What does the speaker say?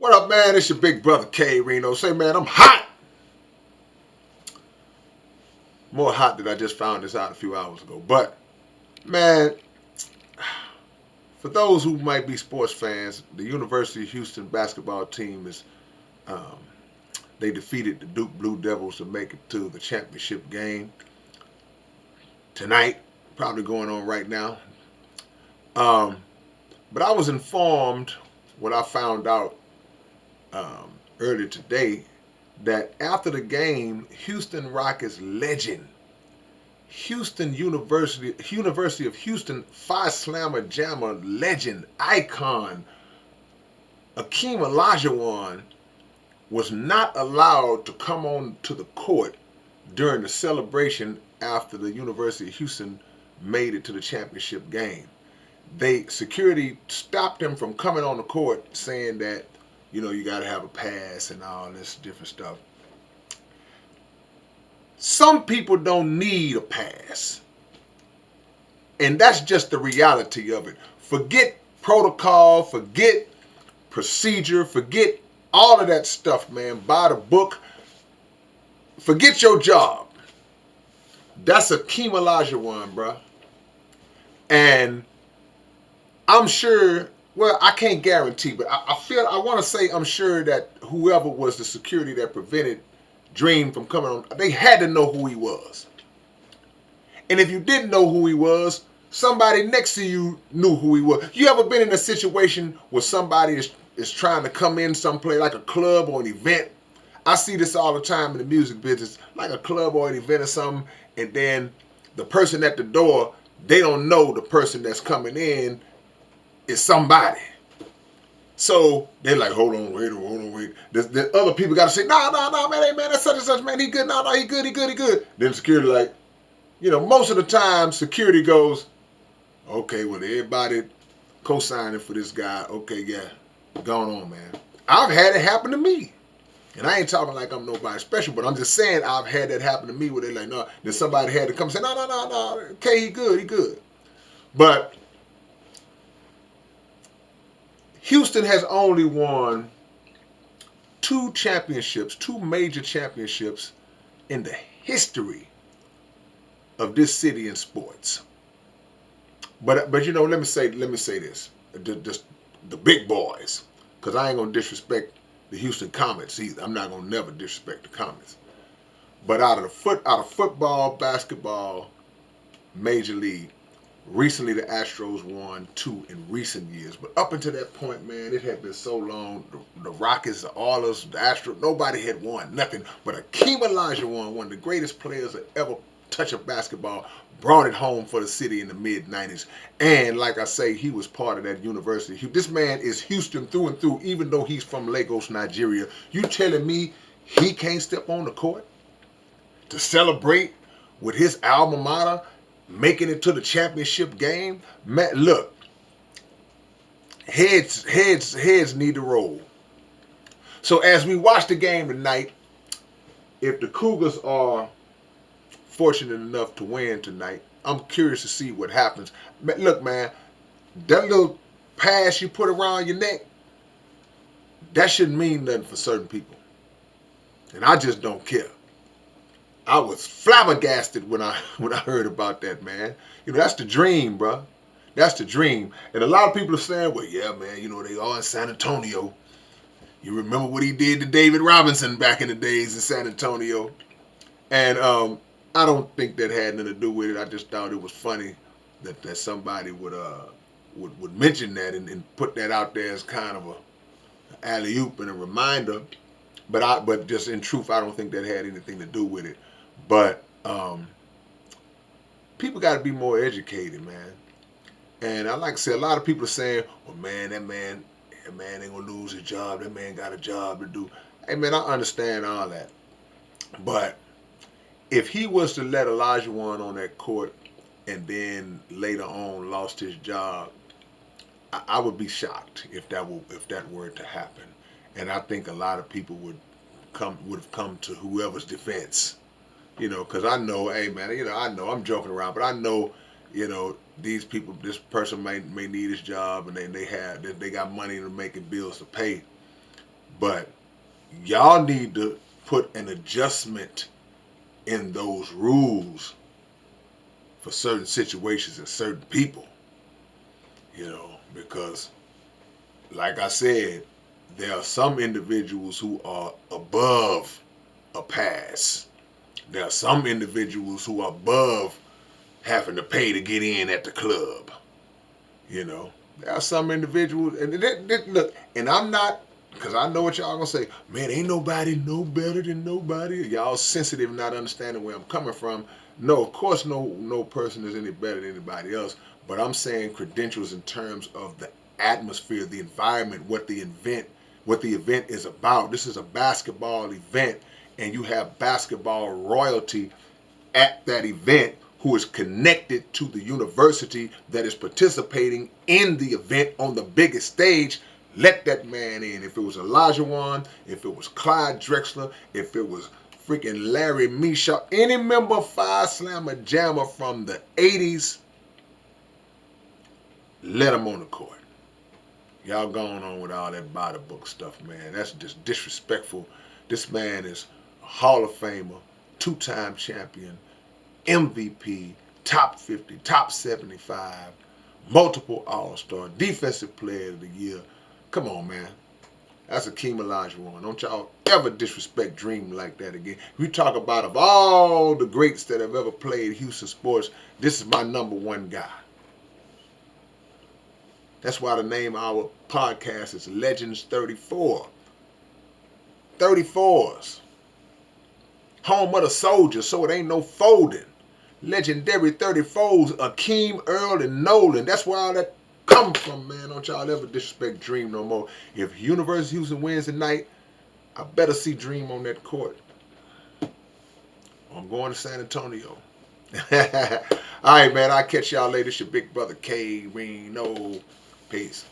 What up, man? It's your big brother K-Rino. Say, man, I'm hot. More hot than I just found this out a few hours ago. But, man, for those who might be sports fans, the University of Houston basketball team um, they defeated the Duke Blue Devils to make it to the championship game tonight. Probably going on right now. Um, but I was informed when I found out um, earlier today that after the game, Houston Rockets legend, University of Houston Phi Slammer Jammer legend, icon, Hakeem Olajuwon was not allowed to come on to the court during the celebration after the University of Houston made it to the championship game. Security stopped him from coming on the court, saying that you got to have a pass and all this different stuff. Some people don't need a pass, and that's just the reality of it. Forget protocol, forget procedure, forget all of that stuff, man. Buy the book, forget your job. That's Hakeem Olajuwon, bruh. And I'm sure, well, I can't guarantee, but I want to say I'm sure that whoever was the security that prevented Dream from coming on, they had to know who he was. And if you didn't know who he was, somebody next to you knew who he was. You ever been in a situation where somebody is trying to come in someplace, like a club or an event? I see this all the time in the music business, like a club or an event or something, and then the person at the door, they don't know the person that's coming in is somebody. So they're like, hold on, wait. The other people got to say, no, man, hey, man, that's such and such, man, he good, no, he good. Then security like, most of the time security goes, okay, well, everybody co-signing for this guy. Okay, yeah, going on, man. I've had it happen to me. And I ain't talking like I'm nobody special, but I'm just saying I've had that happen to me where they're like, no, then somebody had to come and say, no, okay, he good. But Houston has only won two major championships in the history of this city in sports. But let me say this, the big boys, because I ain't gonna disrespect the Houston Comets either. I'm not gonna never disrespect the Comets. But out of football, basketball, major league, recently the Astros won two in recent years. But up until that point, man, it had been so long. The Rockets, the Oilers, the Astros, nobody had won nothing. But Hakeem Olajuwon, one of the greatest players that ever touched a basketball, brought it home for the city in the mid-'90s. And like I say, he was part of that university. This man is Houston through and through, even though he's from Lagos, Nigeria. You telling me he can't step on the court to celebrate with his alma mater making it to the championship game? Man, look, heads need to roll. So as we watch the game tonight, if the Cougars are fortunate enough to win tonight, I'm curious to see what happens. Look, man, that little pass you put around your neck, that shouldn't mean nothing for certain people. And I just don't care. I was flabbergasted when I heard about that, man. That's the dream, bro. That's the dream. And a lot of people are saying, well, yeah, man, they are in San Antonio. You remember what he did to David Robinson back in the days in San Antonio. And I don't think that had nothing to do with it. I just thought it was funny that somebody would mention that and put that out there as kind of a alley-oop and a reminder. But just in truth, I don't think that had anything to do with it. But people got to be more educated, man. And I like to say, a lot of people are saying, well, man, that man ain't going to lose his job. That man got a job to do. Hey, man, I understand all that. But if he was to let Olajuwon on that court and then later on lost his job, I would be shocked if that were to happen. And I think a lot of people would have come to whoever's defense. Because I know, hey, man, I know I'm joking around, but I know, these people, this person may need his job and they got money to making bills to pay. But y'all need to put an adjustment in those rules for certain situations and certain people, because like I said, there are some individuals who are above a pass. There are some individuals who are above having to pay to get in at the club. There are some individuals, and look, and I'm not, because I know what y'all gonna say. Man, ain't nobody no better than nobody. Y'all sensitive, not understanding where I'm coming from. No, of course, no person is any better than anybody else. But I'm saying credentials in terms of the atmosphere, the environment, what the event is about. This is a basketball event, and you have basketball royalty at that event who is connected to the university that is participating in the event on the biggest stage. Let that man in. If it was Olajuwon, if it was Clyde Drexler, if it was freaking Larry Mishaw, any member of Five Slammer Jammer from the 80s, let him on the court. Y'all going on with all that by the book stuff, man. That's just disrespectful. This man is a Hall of Famer, two-time champion, MVP, top 50, top 75, multiple All-Star, Defensive Player of the Year. Come on, man. That's Hakeem Olajuwon. Don't y'all ever disrespect Dream like that again. We talk about, of all the greats that have ever played Houston sports, this is my number one guy. That's why the name of our podcast is Legends 34. 34s. Home of the soldiers, so it ain't no folding. Legendary 34s, Akeem, Earl, and Nolan. That's where all that come from, man. Don't y'all ever disrespect Dream no more. If University of Houston wins tonight, I better see Dream on that court. I'm going to San Antonio. All right, man. I'll catch y'all later. It's your big brother K-Rino. Peace.